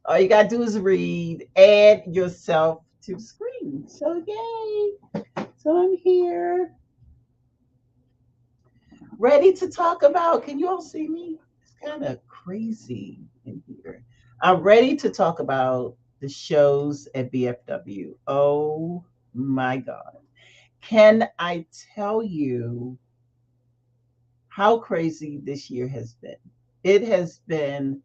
All you gotta do is read, add yourself to the screen. So yay. So I'm here, ready to talk about. Can you all see me? It's kind of crazy in here. I'm ready to talk about the shows at BFW. Oh my God. Can I tell you how crazy this year has been? It has been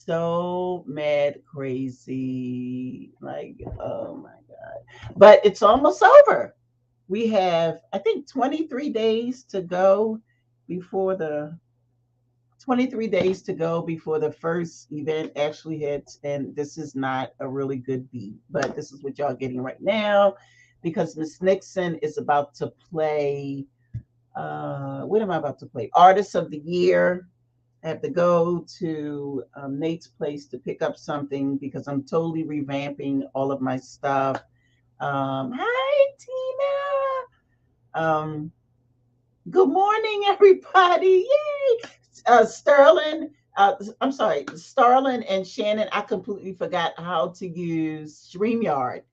so mad crazy. Like, oh my God. But it's almost over. We have, I think, 23 days to go before the 23 days to go before the first event actually hits. And this is not a really good beat, but this is what y'all getting right now because Miss Nixon is about to play. What am I about to play? Artist of the Year. I have to go to Nate's place to pick up something because I'm totally revamping all of my stuff. Hi, Tina. Good morning, everybody. Yay. Sterling, I'm sorry, Starlin and Shannon, I completely forgot how to use StreamYard. I'm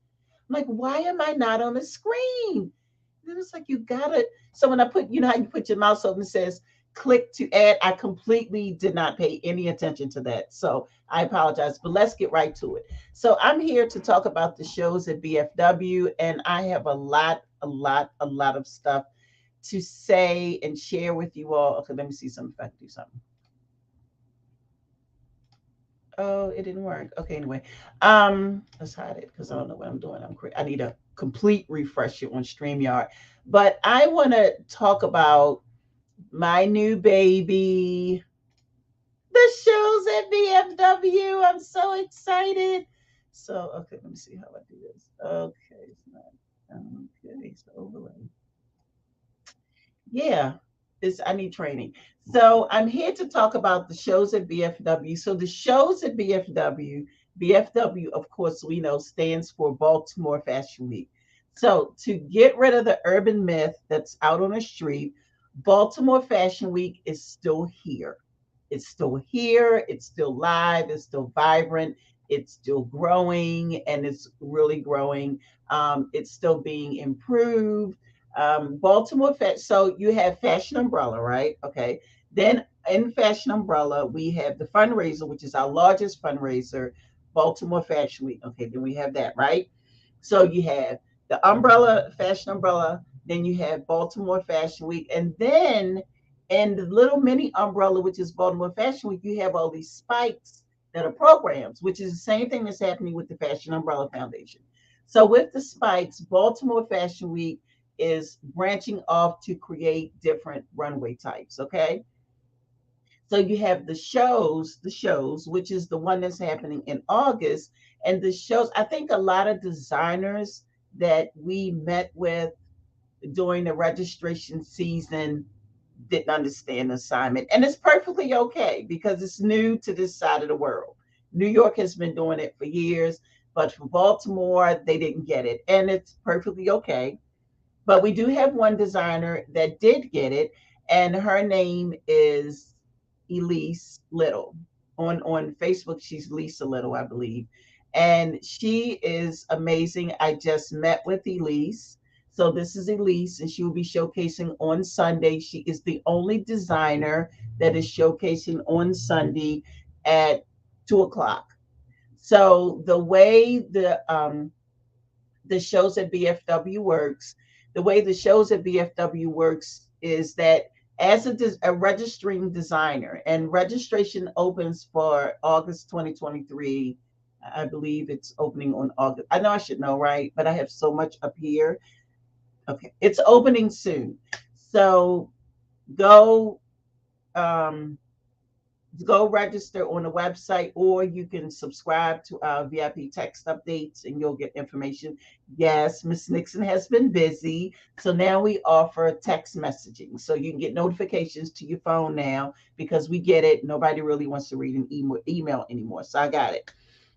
like, why am I not on the screen? And it's like, you gotta. So when I put, you know how you put your mouse over and it says click to add, I completely did not pay any attention to that. So I apologize, but let's get right to it. So I'm here to talk about the shows at BFW, and I have a lot of stuff to say and share with you all. Okay, let me see something if I can do something. Oh, it didn't work. Okay, anyway. Let's hide it because I don't know what I'm doing. I need a complete refresher on StreamYard. But I want to talk about my new baby, the shows at BFW. I'm so excited. So, okay, let me see how I do this. Okay, it's not okay, so overlay. Yeah. I need training. So I'm here to talk about the shows at BFW. So the shows at BFW, BFW, of course, we know stands for Baltimore Fashion Week. So to get rid of the urban myth that's out on the street, Baltimore Fashion Week is still here. It's still here. It's still live. It's still vibrant. It's still growing, and it's really growing. It's still being improved. So you have Fashion Umbrella, right? Okay. Then in Fashion Umbrella, we have the fundraiser, which is our largest fundraiser, Baltimore Fashion Week. Okay, then we have that, right? So you have the umbrella, Fashion Umbrella, then you have Baltimore Fashion Week, and then in the little mini umbrella, which is Baltimore Fashion Week, you have all these spikes that are programs, which is the same thing that's happening with the Fashion Umbrella Foundation. So with the spikes, Baltimore Fashion Week is branching off to create different runway types. Okay. So you have the shows, which is the one that's happening in August. And the shows, I think a lot of designers that we met with during the registration season didn't understand the assignment. And it's perfectly okay because it's new to this side of the world. New York has been doing it for years, but for Baltimore, they didn't get it. And it's perfectly okay, but we do have one designer that did get it, and her name is Elise Little. On Facebook, she's Lisa Little, I believe. And she is amazing. I just met with Elise. So this is Elise, and she will be showcasing on Sunday. She is the only designer that is showcasing on Sunday at 2 o'clock. So the shows at BFW works, the way the shows at BFW works is that as a registering designer, and registration opens for August 2023. I believe it's opening on August. I know I should know, right? But I have so much up here. Okay, it's opening soon. So go um, go register on the website, or you can subscribe to our VIP text updates and you'll get information. Yes, Miss Nixon has been busy. So now we offer text messaging. So you can get notifications to your phone now because we get it. Nobody really wants to read an email anymore. So I got it.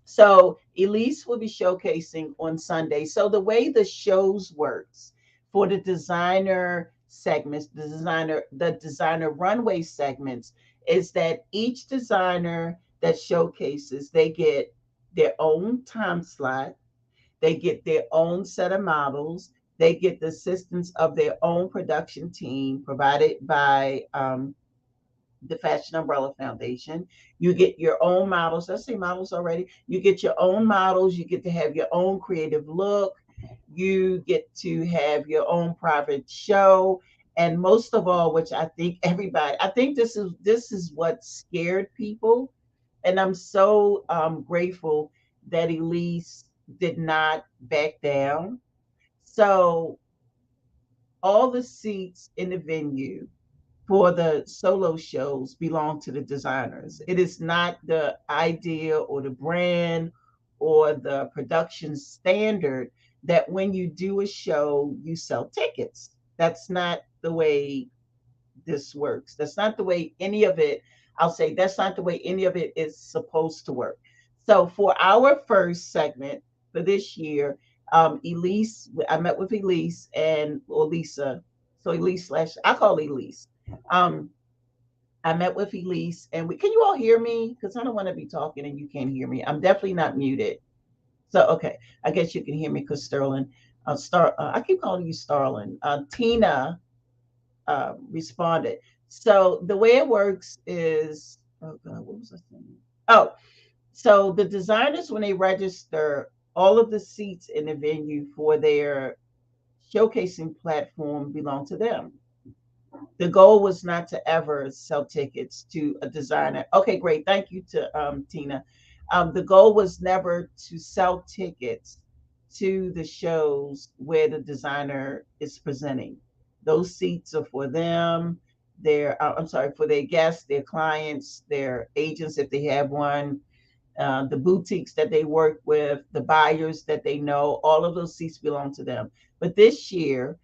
So Elise will be showcasing on Sunday. So the way the shows works for the designer segments, the designer runway segments, is that each designer that showcases, they get their own time slot, they get their own set of models, they get the assistance of their own production team provided by the Fashion Umbrella Foundation. You get your own models. Let's say models already. You get your own models. You get to have your own creative look. You get to have your own private show. And most of all, which I think this is what scared people. And I'm so grateful that Elise did not back down. So all the seats in the venue for the solo shows belong to the designers. It is not the idea or the brand or the production standard that when you do a show, you sell tickets. That's not the way this works. That's not the way any of it, I'll say, that's not the way any of it is supposed to work. So for our first segment for this year, I met with Elise or Lisa. So Elise slash, I call Elise. Um, I met with Elise, and can you all hear me? Because I don't want to be talking and you can't hear me. I'm definitely not muted. So okay, I guess you can hear me because Sterling, I keep calling you Starlin. Tina responded. So the way it works is, oh God, what was I saying? Oh, so the designers, when they register, all of the seats in the venue for their showcasing platform belong to them. The goal was not to ever sell tickets to a designer. Okay, great. Thank you to Tina. The goal was never to sell tickets to the shows where the designer is presenting. Those seats are for them. I'm sorry, for their guests, their clients, their agents, if they have one, the boutiques that they work with, the buyers that they know, all of those seats belong to them. But this year,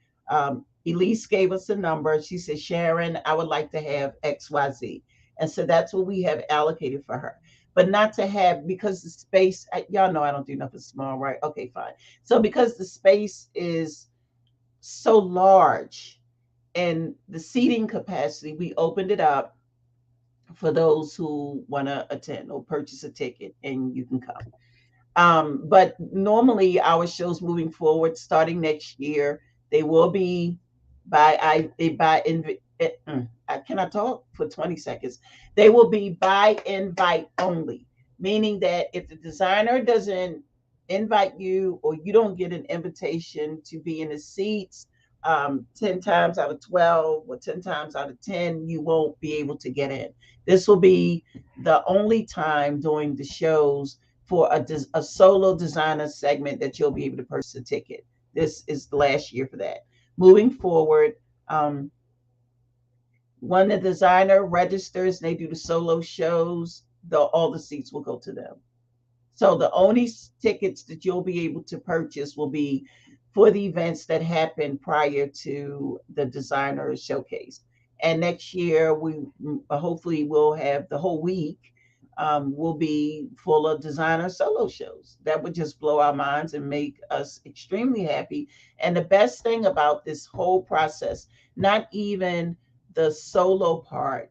Elise gave us a number. She said, Sharon, I would like to have XYZ. And so that's what we have allocated for her. But not to have, because the space, y'all know I don't do nothing small, right? Okay, fine. So because the space is so large and the seating capacity, we opened it up for those who want to attend or purchase a ticket, and you can come. But normally our shows moving forward, starting next year, they will be by I cannot talk for 20 seconds. They will be by invite only, meaning that if the designer doesn't invite you or you don't get an invitation to be in the seats 10 times out of 12 or 10 times out of 10, you won't be able to get in. This will be the only time during the shows for a solo designer segment that you'll be able to purchase a ticket. This is the last year for that. Moving forward, um, when the designer registers and they do the solo shows, all the seats will go to them. So the only tickets that you'll be able to purchase will be for the events that happen prior to the designer showcase. And next year, we hopefully will have the whole week will be full of designer solo shows. That would just blow our minds and make us extremely happy. And the best thing about this whole process, not even the solo part,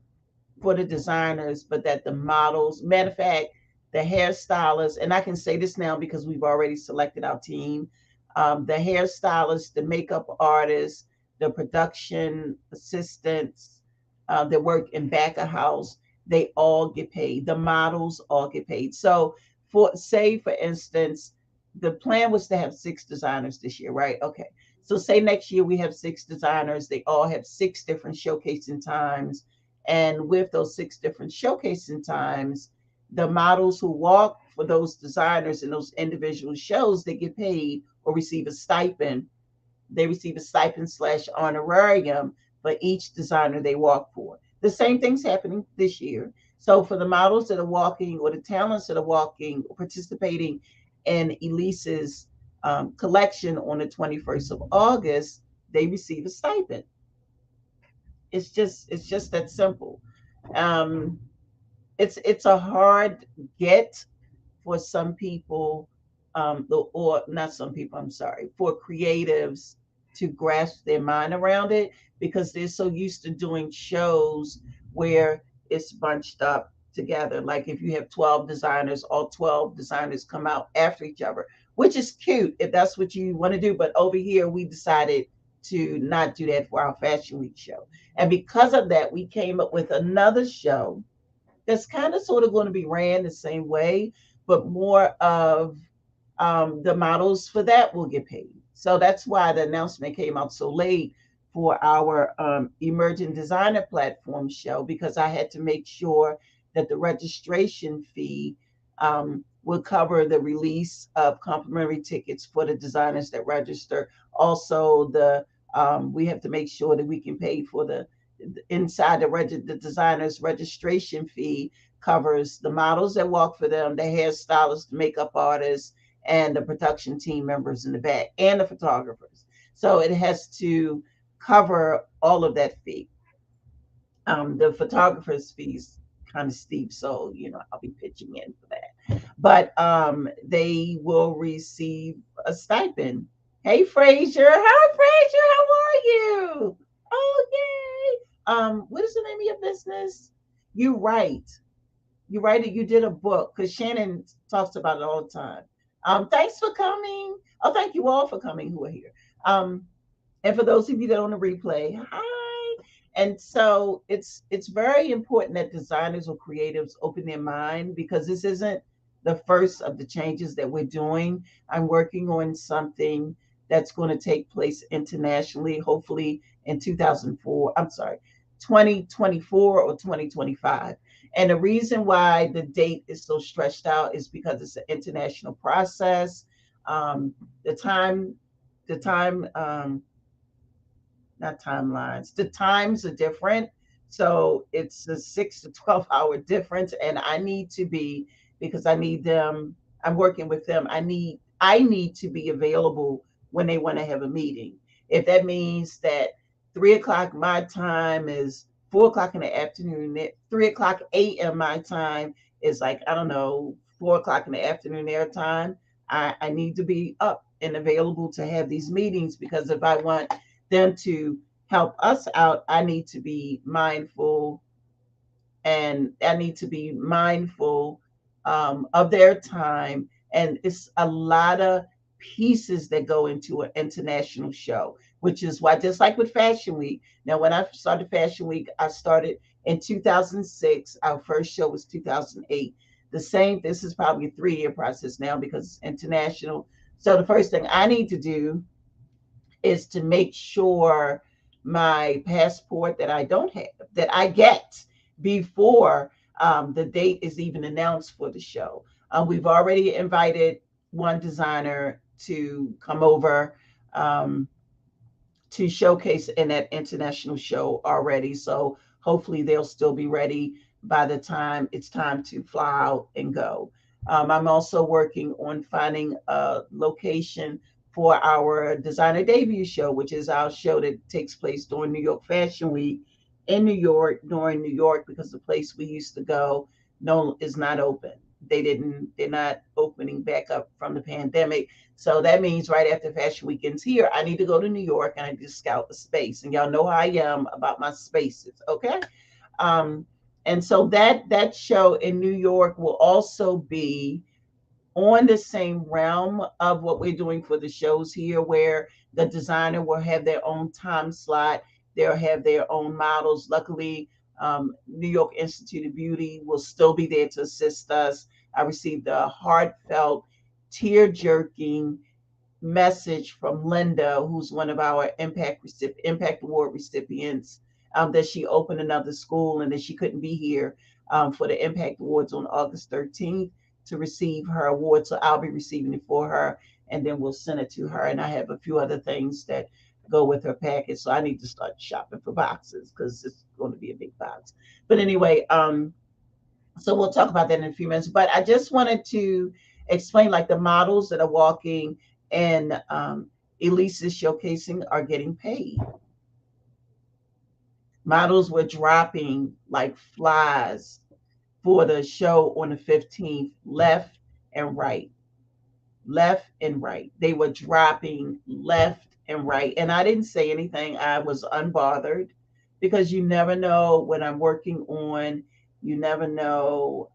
for the designers, but that the models, matter of fact, the hairstylists, and I can say this now because we've already selected our team, the hairstylists, the makeup artists, the production assistants that work in back of house, they all get paid. The models all get paid. So for say, for instance, the plan was to have 6 designers this year, right? Okay. So say next year we have 6 designers. They all have 6 different showcasing times, and with those 6 different showcasing times, the models who walk for those designers in those individual shows, they get paid or receive a stipend. They receive a stipend slash honorarium for each designer they walk for. The same thing's happening this year. So for the models that are walking or the talents that are walking, participating in Elise's collection on the 21st of August, they receive a stipend. It's just that simple. Um, it's a hard get for some people, or not some people, I'm sorry, for creatives to grasp their mind around it because they're so used to doing shows where it's bunched up together. Like if you have 12 designers, all 12 designers come out after each other, which is cute if that's what you want to do. But over here, we decided to not do that for our Fashion Week show. And because of that, we came up with another show that's kind of sort of going to be ran the same way, but more of the models for that will get paid. So that's why the announcement came out so late for our emerging designer platform show, because I had to make sure that the registration fee would cover the release of complimentary tickets for the designers that register. Also, the we have to make sure that we can pay for the inside the designer's registration fee covers the models that walk for them, the hairstylists, the makeup artists, and the production team members in the back, and the photographers. So it has to cover all of that fee. The photographer's fees kind of steep, so I'll be pitching in for that. But they will receive a stipend. Hey, Frazier! Hi, Frazier! How are you? Oh, yay! What is the name of your business? You write. You write it. You did a book because Shannon talks about it all the time. Thanks for coming. Oh, thank you all for coming who are here. And for those of you that are on the replay, hi. And so it's very important that designers or creatives open their mind, because this isn't the first of the changes that we're doing. I'm working on something that's going to take place internationally, hopefully in 2004. I'm sorry, 2024 or 2025. And the reason why the date is so stretched out is because it's an international process. Um, the time, the time, not timelines. The times are different. So it's a 6 to 12 hour difference. And I need to be, because I need them, I'm working with them. I need to be available when they want to have a meeting. If that means that 3 o'clock my time is 4 o'clock in the afternoon. 3 o'clock a.m. my time is like, I don't know, 4 o'clock in the afternoon their time. I need to be up and available to have these meetings, because if I want them to help us out, I need to be mindful, and I need to be mindful of their time. And it's a lot of pieces that go into an international show, which is why, just like with Fashion Week. Now, when I started Fashion Week, I started in 2006. Our first show was 2008. The same, this is probably a 3 year process now because it's international. So the first thing I need to do is to make sure my passport that I don't have, that I get before the date is even announced for the show. We've already invited one designer to come over um, to showcase in that international show already. So hopefully they'll still be ready by the time it's time to fly out and go. I'm also working on finding a location for our designer debut show, which is our show that takes place during New York Fashion Week in New York, during New York, because the place we used to go no is not open. They're not opening back up from the pandemic. So that means right after Fashion Weekend's here, I need to go to New York and I need to scout the space. And y'all know how I am about my spaces, okay? Um, and so that show in New York will also be on the same realm of what we're doing for the shows here, where the designer will have their own time slot. They'll have their own models. Luckily, New York Institute of Beauty will still be there to assist us. I received a heartfelt, tear jerking message from Linda, who's one of our Impact Award recipients, that she opened another school and that she couldn't be here for the Impact Awards on August 13th to receive her award. So I'll be receiving it for her, and then we'll send it to her. And I have a few other things that go with her package. So I need to start shopping for boxes because it's going to be a big box. But anyway, so we'll talk about that in a few minutes. But I just wanted to explain, like, the models that are walking and Elise is showcasing are getting paid. Models were dropping like flies for the show on the 15th, left and right, left and right. They were dropping left and right. And I didn't say anything. I was unbothered because you never know what I'm working on. You never know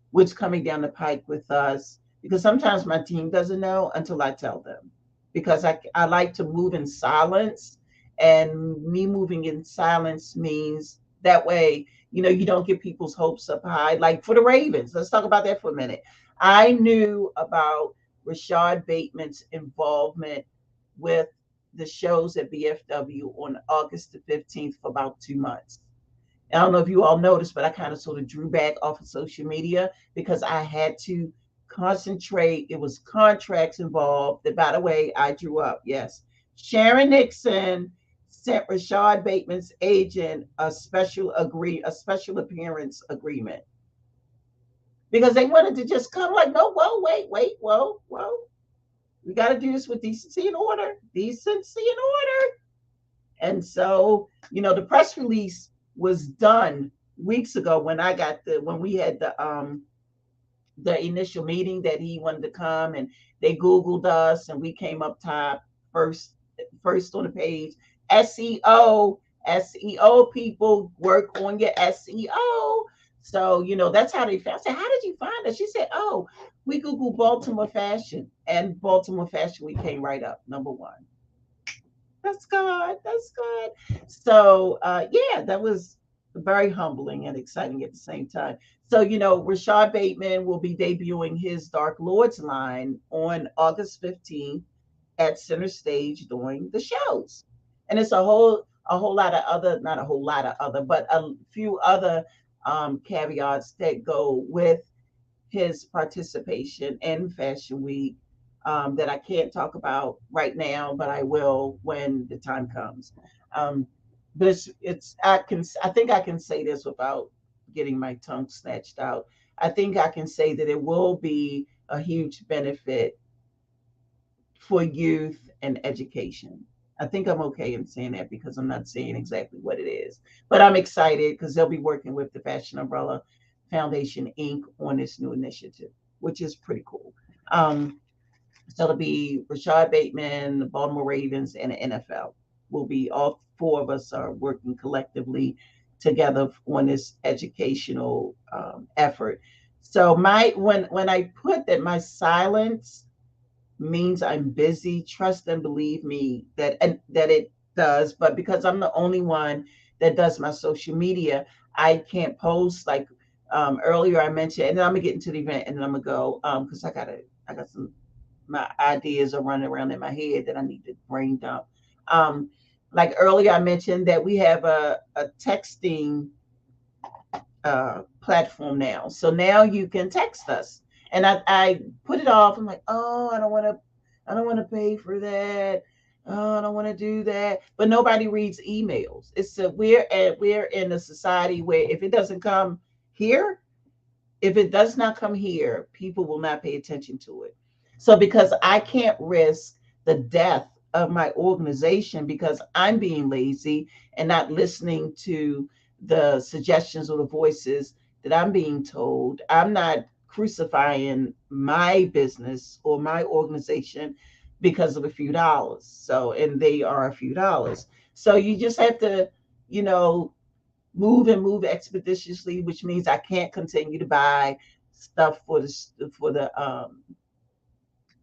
what's coming down the pike with us, because sometimes my team doesn't know until I tell them, because I like to move in silence. And me moving in silence means that way, you don't get people's hopes up high. Like for the Ravens, let's talk about that for a minute. I knew about Rashad Bateman's involvement with the shows at BFW on August the 15th for about 2 months. I don't know if you all noticed, but I kind of sort of drew back off of social media because I had to concentrate. It was contracts involved. That, by the way, I drew up. Yes. Sharon Nixon sent Rashad Bateman's agent a special appearance agreement, because they wanted to just come like, no, whoa, wait, whoa. We got to do this with decency and order. Decency and order. And so, the press release was done weeks ago when we had the initial meeting that he wanted to come, and they Googled us and we came up top first on the page. SEO, SEO people, work on your SEO. So, that's how they found. I said, how did you find us? She said, oh, we Googled Baltimore Fashion, and Baltimore Fashion, we came right up, number one. That's good. That's good. So, yeah, that was very humbling and exciting at the same time. So, Rashad Bateman will be debuting his Dark Lords line on August 15th at Center Stage during the shows. And it's a whole lot of other, not a whole lot of other, but a few other caveats that go with his participation in Fashion Week, that I can't talk about right now, but I will when the time comes. Um, but I think I can say this without getting my tongue snatched out. I think I can say that it will be a huge benefit for youth and education. I think I'm okay in saying that because I'm not saying exactly what it is. But I'm excited because they'll be working with the Fashion Umbrella Foundation Inc. on this new initiative, which is pretty cool. Um, so it'll be Rashad Bateman, the Baltimore Ravens, and the NFL. Will be all four of us are working collectively together on this educational effort. So my when I put that my silence means I'm busy, trust and believe me that it does. But because I'm the only one that does my social media, I can't post like earlier I mentioned, and then I'm gonna get into the event and then I'm gonna go because I got some my ideas are running around in my head that I need to brain dump. Um, like earlier, I mentioned that we have a texting platform now. So now you can text us. And I put it off. I'm like, oh, I don't want to pay for that. Oh, I don't want to do that. But nobody reads emails. We're in a society where if it doesn't come here, if it does not come here, people will not pay attention to it. So because I can't risk the death of my organization because I'm being lazy and not listening to the suggestions or the voices that I'm being told, I'm not crucifying my business or my organization because of a few dollars. So, and they are a few dollars. So you just have to, you know, move and move expeditiously, which means I can't continue to buy stuff for the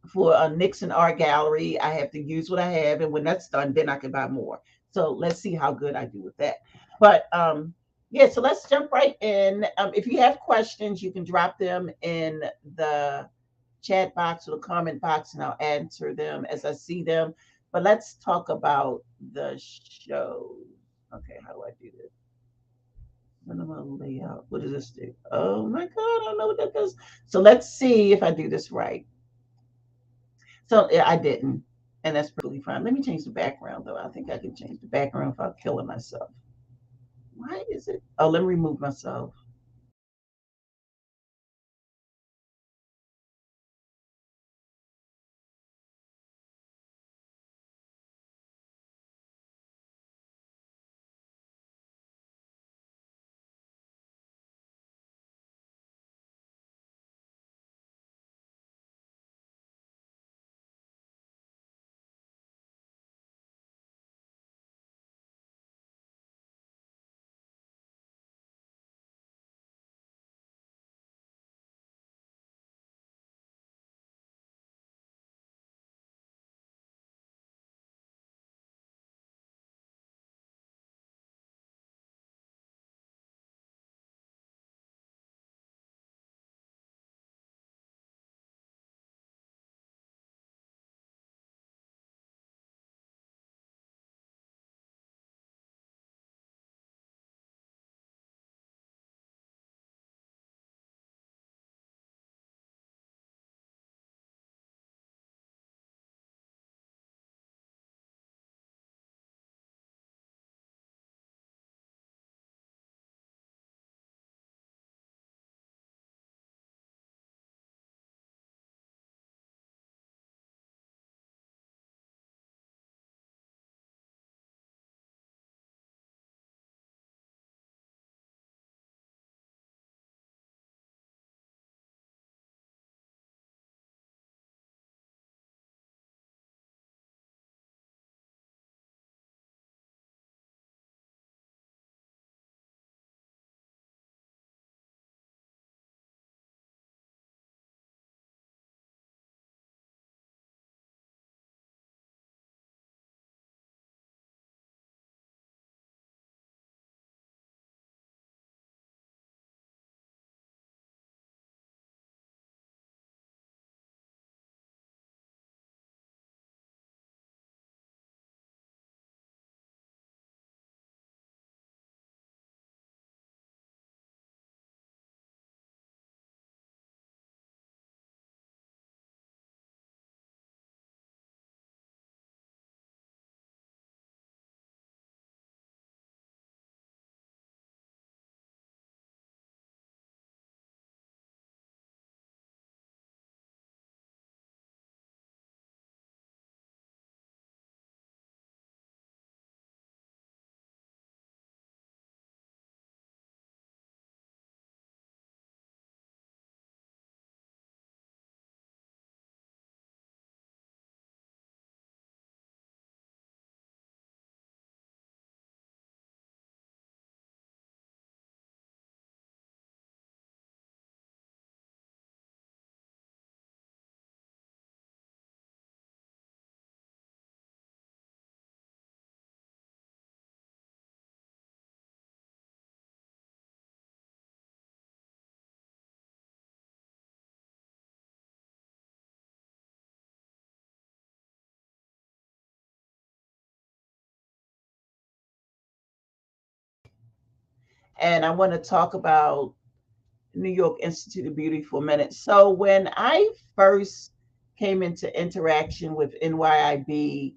for a Nixon Art Gallery. I have to use what I have, and when that's done, then I can buy more. So let's see how good I do with that. But yeah, so let's jump right in. If you have questions, you can drop them in the chat box or the comment box, and I'll answer them as I see them. But let's talk about the show. Okay, how do I do this? Minimum layout. What does this do? Oh my God, I don't know what that does. So let's see if I do this right. So yeah, I didn't. And that's perfectly fine. Let me change the background though. I think I can change the background without killing myself. Why is it? Oh, let me remove myself. and I want to talk about New York Institute of Beauty for a minute. So when I first came into interaction with NYIB,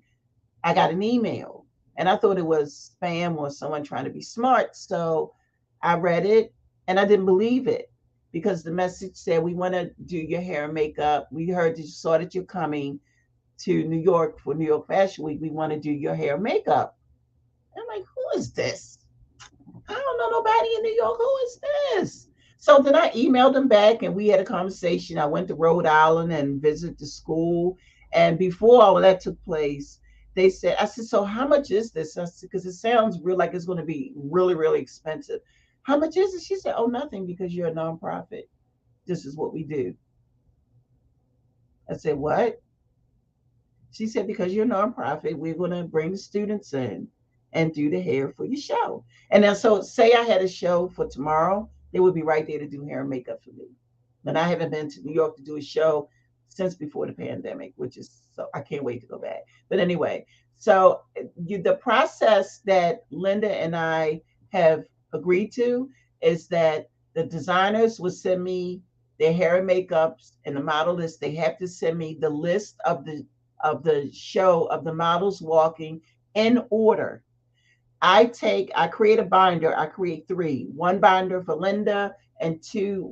I got an email and I thought it was spam or someone trying to be smart. So I read it and I didn't believe it because the message said, we want to do your hair and makeup. We heard that you saw that you're coming to New York for New York Fashion Week. We want to do your hair and makeup. I'm like, who is this? I don't know nobody in New York. Who is this? So then I emailed them back and we had a conversation. I went to Rhode Island and visited the school. And before all of that took place, they said, I said, so how much is this? I said, because it sounds real like it's going to be really, really expensive. How much is it? She said, oh, nothing because you're a nonprofit. This is what we do. I said, what? She said, because you're a nonprofit, we're going to bring the students in and do the hair for your show. And then, so say I had a show for tomorrow, they would be right there to do hair and makeup for me. And I haven't been to New York to do a show since before the pandemic, which is so I can't wait to go back. But anyway, so the process that Linda and I have agreed to is that the designers will send me their hair and makeups and the model list. They have to send me the list of the show of the models walking in order. I create a binder. I create three, one binder for Linda and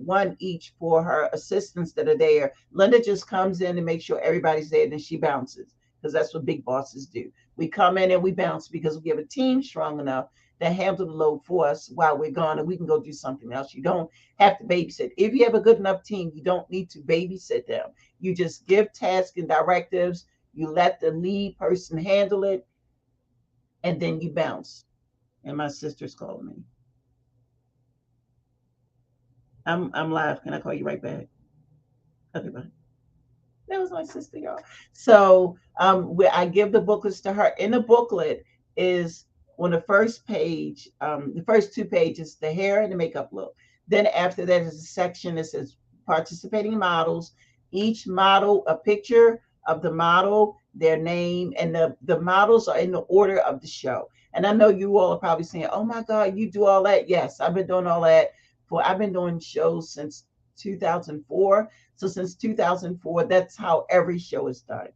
one each for her assistants that are there. Linda just comes in and makes sure everybody's there, and then she bounces because that's what big bosses do. We come in and we bounce because we have a team strong enough to handle the load for us while we're gone, and we can go do something else. You don't have to babysit. If you have a good enough team, you don't need to babysit them. You just give tasks and directives. You let the lead person handle it, and then you bounce. And my sister's calling me. I'm live. Can I call you right back? Okay, bye. That was my sister, y'all. So where I give the booklets to her. In the booklet is on the first page, the first two pages, the hair and the makeup look. Then after that is a section that says participating models. Each model, a picture of the model, their name, and the models are in the order of the show. And I know you all are probably saying, "Oh my God, you do all that?" Yes, I've been doing all that I've been doing shows since 2004. So since 2004, that's how every show is done.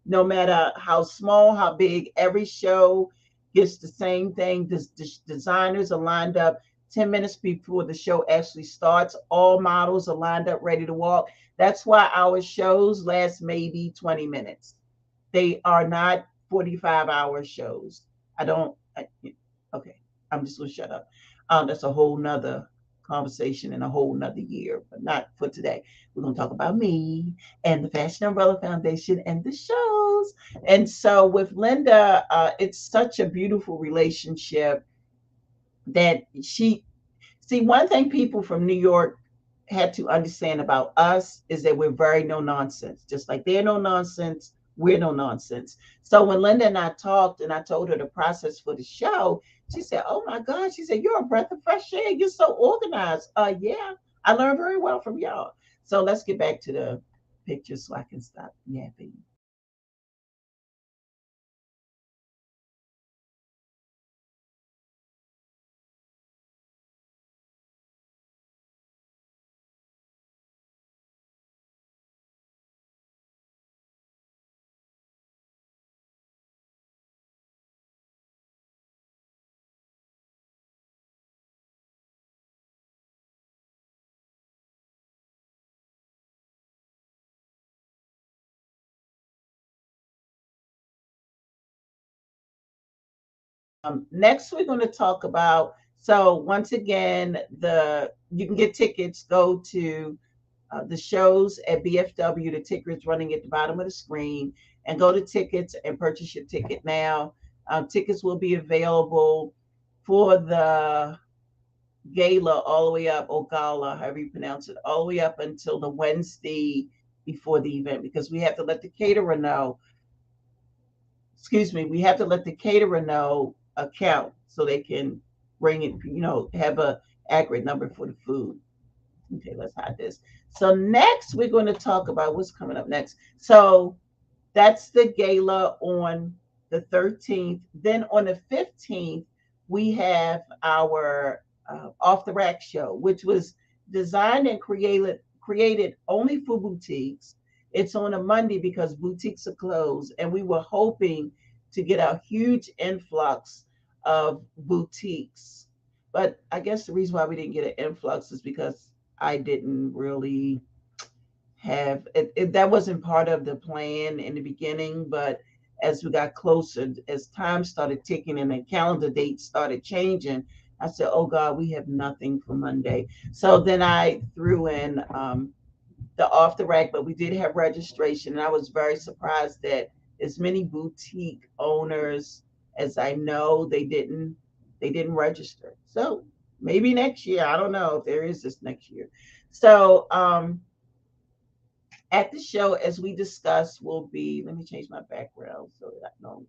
No matter how small, how big, every show gets the same thing. The designers are lined up 10 minutes before the show actually starts. All models are lined up, ready to walk. That's why our shows last maybe 20 minutes. They are not 45-hour shows. I don't, I, okay, I'm just going to shut up. That's a whole nother conversation in a whole nother year, but not for today. We're going to talk about me and the Fashion Umbrella Foundation and the shows. And so with Linda, it's such a beautiful relationship that see, one thing people from New York had to understand about us is that we're very no nonsense. Just like they're no nonsense, we're no nonsense. So when Linda and I talked and I told her the process for the show, she said, "Oh my God," she said, "you're a breath of fresh air. You're so organized." Yeah, I learned very well from y'all. So let's get back to the picture so I can stop yapping. Next, we're going to talk about. So once again, the you can get tickets. Go to the shows at BFW. The ticker is running at the bottom of the screen, and go to tickets and purchase your ticket now. Tickets will be available for the gala all the way up, or gala, however you pronounce it, all the way up until the Wednesday before the event, because we have to let the caterer know. Excuse me, we have to let the caterer know a count so they can bring it, have a accurate number for the food. Okay, let's hide this. So next we're going to talk about what's coming up next. So that's the gala on the 13th. Then on the 15th, we have our Off the Rack show, which was designed and created only for boutiques. It's on a Monday because boutiques are closed, and we were hoping to get a huge influx of boutiques. But I guess the reason why we didn't get an influx is because I didn't really have that wasn't part of the plan in the beginning. But as we got closer, as time started ticking and the calendar dates started changing, I said, oh God, we have nothing for Monday. So then I threw in the Off the Rack, but we did have registration, and I was very surprised that as many boutique owners as I know, they didn't register. So maybe next year, I don't know if there is this next year. So at the show, as we discussed, will be, let me change my background so that I know.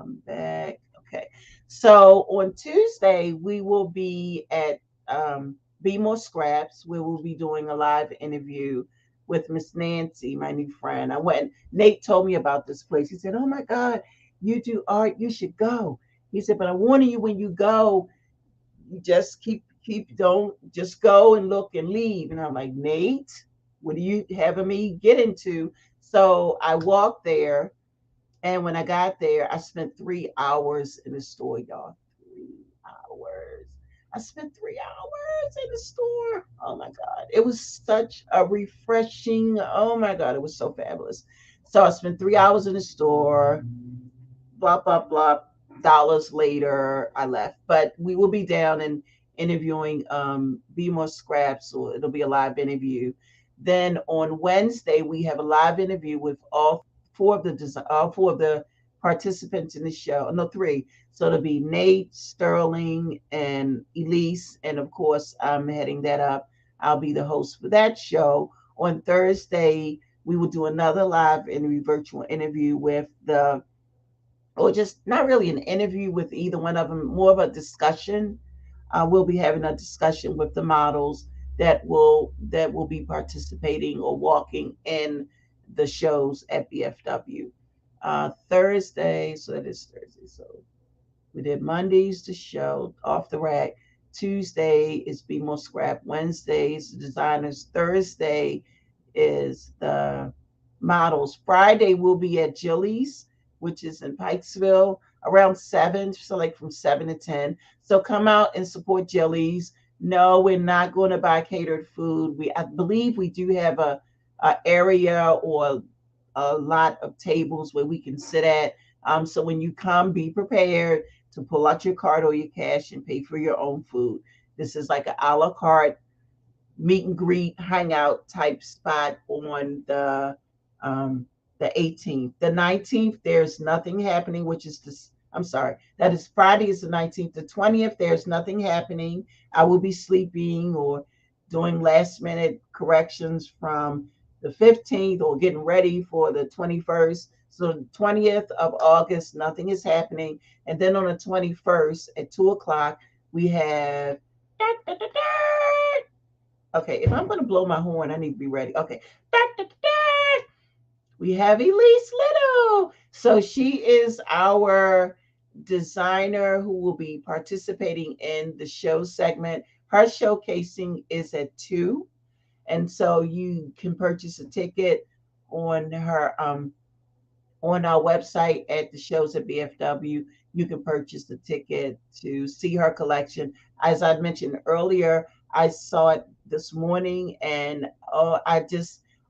I'm back. Okay. So on Tuesday, we will be at Be More Scraps, where we'll be doing a live interview with Miss Nancy, my new friend. I went, Nate told me about this place. He said, "Oh my God, you do art, you should go." He said, "But I'm warning you, when you go, you just don't just go and look and leave." And I'm like, "Nate, what are you having me get into?" So I walked there, and when I got there, I spent 3 hours in the store, y'all. 3 hours. I spent 3 hours in the store. Oh my God. It was such a refreshing, oh my God, it was so fabulous. So I spent 3 hours in the store, blah, blah, blah. Dollars later, I left. But we will be down and interviewing Be More Scraps, so it'll be a live interview. Then on Wednesday, we have a live interview with all four of the participants in the show. No, three. So it'll be Nate, Sterling, and Elise. And of course, I'm heading that up. I'll be the host for that show. On Thursday, we will do another live interview, virtual interview with the or just not really an interview with either one of them, more of a discussion. We'll be having a discussion with the models that will be participating or walking in the shows at BFW. Thursday, so that is Thursday. So we did Mondays the show off the rack. Tuesday is Be More Scrap. Wednesday is the designers. Thursday is the models. Friday we'll be at Jilly's, which is in Pikesville, around 7, so like from 7 to 10. So come out and support Jilly's. No, we're not going to buy catered food. I believe we do have a area or a lot of tables where we can sit at. So when you come, be prepared to pull out your card or your cash and pay for your own food. This is like an a la carte meet and greet hangout type spot on the 18th. The 19th, there's nothing happening, which is this. I'm sorry, that is Friday is the 19th. The 20th, there's nothing happening. I will be sleeping or doing last minute corrections from the 15th or getting ready for the 21st. So the 20th of August, nothing is happening. And then on the 21st at 2 o'clock, we have okay, if I'm going to blow my horn, I need to be ready. Okay. We have Elise Little. So she is our designer who will be participating in the show segment. Her showcasing is at 2. And so you can purchase a ticket on her on our website at the shows at BFW. You can purchase the ticket to see her collection. As I mentioned earlier, I saw it this morning, and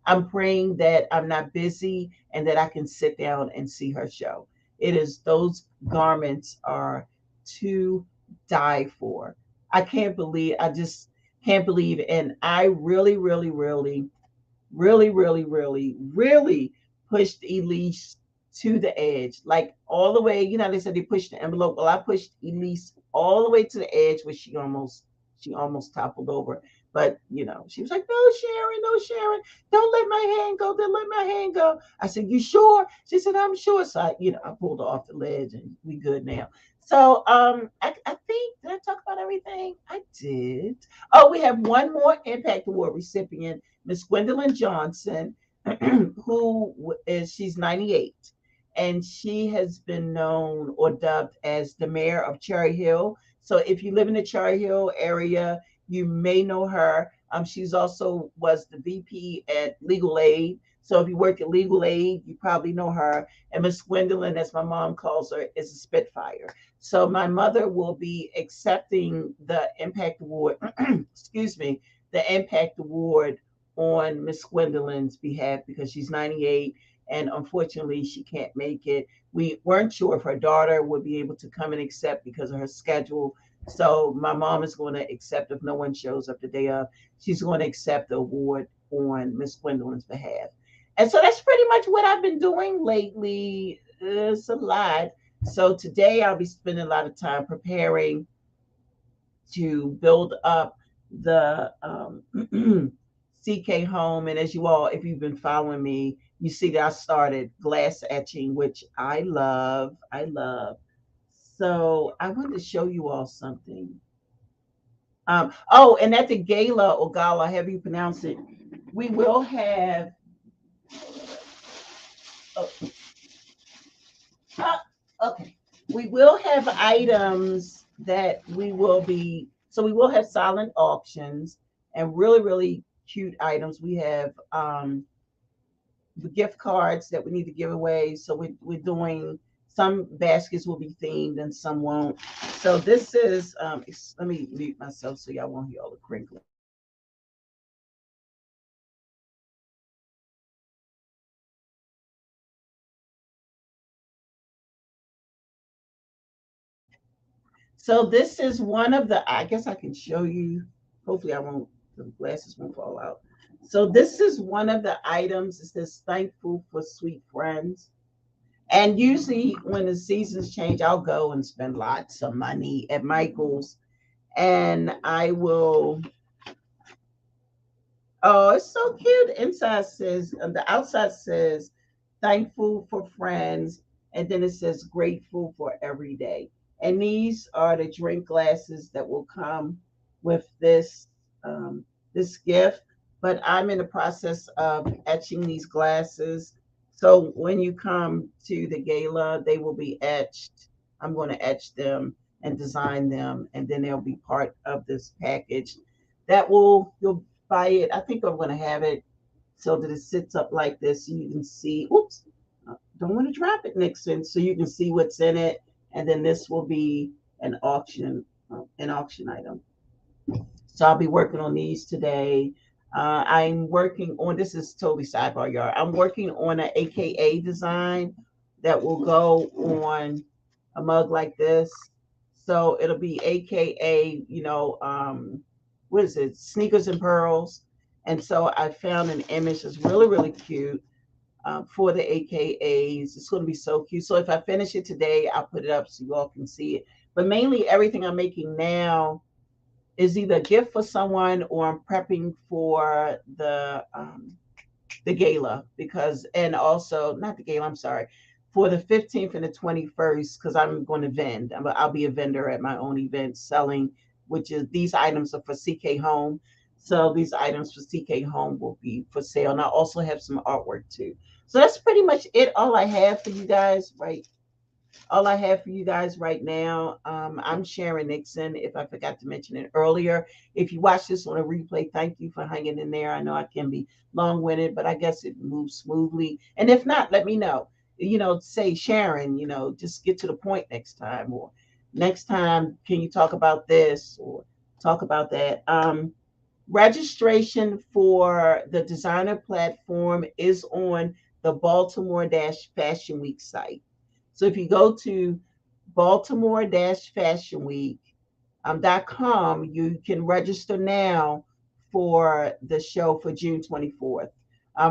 I'm praying that I'm not busy and that I can sit down and see her show. It is those garments are to die for. I just can't believe, and I really, really, really, really, really, really, really pushed Elise to the edge, like all the way. You know, they said they pushed the envelope. Well, I pushed Elise all the way to the edge where she almost toppled over. But she was like, "No, Sharon, no, Sharon, don't let my hand go. Don't let my hand go." I said, "You sure?" She said, "I'm sure." So I pulled her off the ledge, and we good now. So I think, did I talk about everything? I did. Oh, we have one more Impact Award recipient, Miss Gwendolyn Johnson, she's 98, and she has been known or dubbed as the mayor of Cherry Hill. So if you live in the Cherry Hill area, you may know her. She's also was the VP at Legal Aid. So if you work at Legal Aid, you probably know her. And Miss Gwendolyn, as my mom calls her, is a Spitfire. So my mother will be accepting the Impact Award, excuse me, the Impact Award on Miss Gwendolyn's behalf because she's 98 and unfortunately she can't make it. We weren't sure if her daughter would be able to come and accept because of her schedule. So my mom is going to accept if no one shows up the day of. She's going to accept the award on Miss Gwendolyn's behalf. And so that's pretty much what I've been doing lately. It's a lot. So today I'll be spending a lot of time preparing to build up the CK home. And as you all, if you've been following me, you see that I started glass etching, which I love. I love. So I wanted to show you all something. Oh, and at the gala or gala, however you pronounce it, we will have. Oh, uh, okay, we will have items that we will be. So we will have silent auctions and really, really cute items. We have the gift cards that we need to give away. So we're doing some baskets will be themed and some won't. So this is let me mute myself so y'all won't hear all the crinkling. So this is one of the, I guess I can show you. Hopefully I won't, the glasses won't fall out. So this is one of the items. It says thankful for sweet friends. And usually when the seasons change, I'll go and spend lots of money at Michael's and I will. Oh, it's so cute. Inside says, the outside says, thankful for friends. And then it says, grateful for every day. And these are the drink glasses that will come with um, this gift. But I'm in the process of etching these glasses. So when you come to the gala, they will be etched. I'm going to etch them and design them. And then they'll be part of this package that will, you'll buy it. I think I'm going to have it so that it sits up like this so you can see. Oops, don't want to drop it, Nixon. So you can see what's in it, and then this will be an auction item. So I'll be working on these today. I'm working on, this is totally sidebar, y'all. I'm working on an AKA design that will go on a mug like this. So it'll be AKA, what is it? Sneakers and pearls. And so I found an image that's really, really cute for the AKAs. It's going to be so cute. So if I finish it today, I'll put it up so you all can see it. But mainly everything I'm making now is either a gift for someone or I'm prepping for the gala because, and also not the gala, I'm sorry, for the 15th and the 21st because I'm going to vend. I'll be a vendor at my own event selling, which is these items are for CK Home. So these items for CK Home will be for sale. And I also have some artwork too. So that's pretty much it. All I have for you guys, right? All I have for you guys right now. I'm Sharon Nixon. If I forgot to mention it earlier, if you watch this on a replay, thank you for hanging in there. I know I can be long-winded, but I guess it moves smoothly. And if not, let me know. Say Sharon. Just get to the point next time, or next time, can you talk about this or talk about that? Registration for the designer platform is on the Baltimore Fashion Week site. So if you go to Baltimore Fashion Week .com, you can register now for the show for June 24th.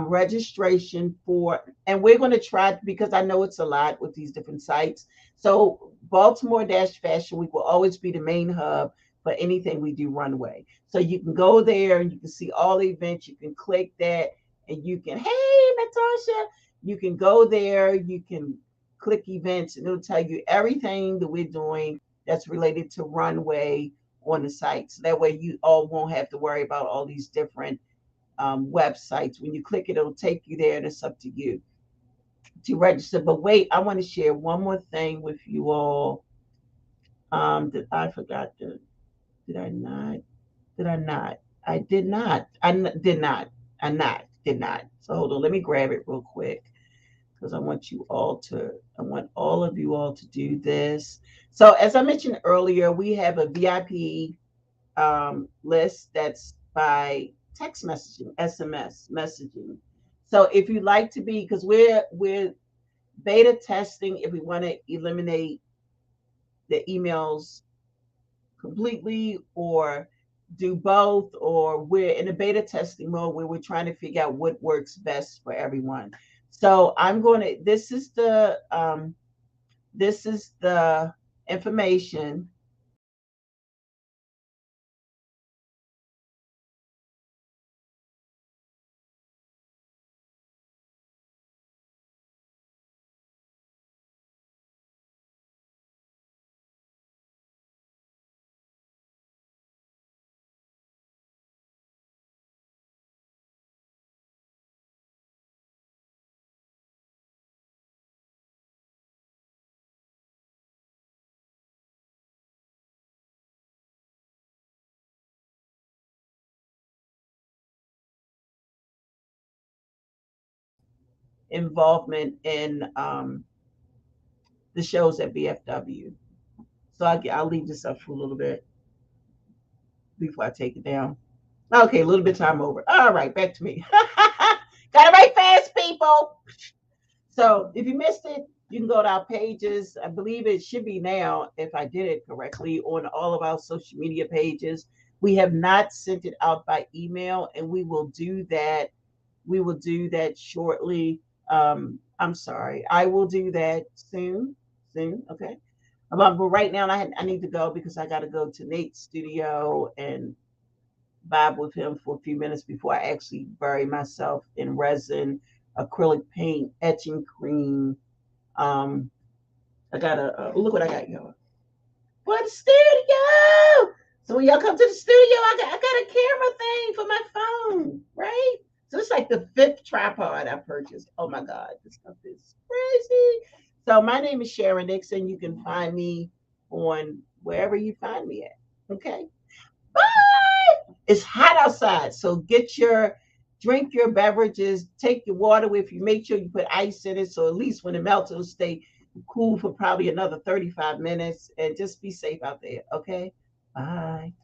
Registration for, and we're going to try because I know it's a lot with these different sites. So Baltimore Fashion Week will always be the main hub for anything we do runway. So you can go there and you can see all the events. You can click that and you can, hey, Natasha, you can go there. You can click events and it'll tell you everything that we're doing that's related to runway on the site. So that way you all won't have to worry about all these different websites. When you click it, it'll take you there and it's up to you to register. But wait, I want to share one more thing with you all that I forgot to, did I not? Did I not? I did not. Did not. Did not. So hold on, let me grab it real quick because I want all of you all to do this. So as I mentioned earlier, we have a VIP list that's by text messaging, SMS messaging. So if you'd like to be, because we're beta testing, if we want to eliminate the emails completely or do both, or we're in a beta testing mode where we're trying to figure out what works best for everyone. So I'm going to, this is the information. involvement in the shows at BFW. So I'll leave this up for a little bit before I take it down. Okay, a little bit time over. All right, back to me. Got it right fast, people. So if you missed it, you can go to our pages. I believe it should be now, if I did it correctly, on all of our social media pages. We have not sent it out by email, and we will do that. We will do that shortly. I'm sorry. I will do that soon. Soon. Okay. But right now, I need to go because I got to go to Nate's studio and vibe with him for a few minutes before I actually bury myself in resin, acrylic paint, etching cream. Um, I got look what I got, y'all. For the studio. So when y'all come to the studio, I got a camera thing for my phone, right? So it's like the fifth tripod I purchased. Oh my God, this stuff is crazy. So my name is Sharon Nixon. You can find me on wherever you find me at. Okay. Bye. It's hot outside, so drink your beverages, take your water with you. Make sure you put ice in it, so at least when it melts, it'll stay cool for probably another 35 minutes. And just be safe out there. Okay. Bye.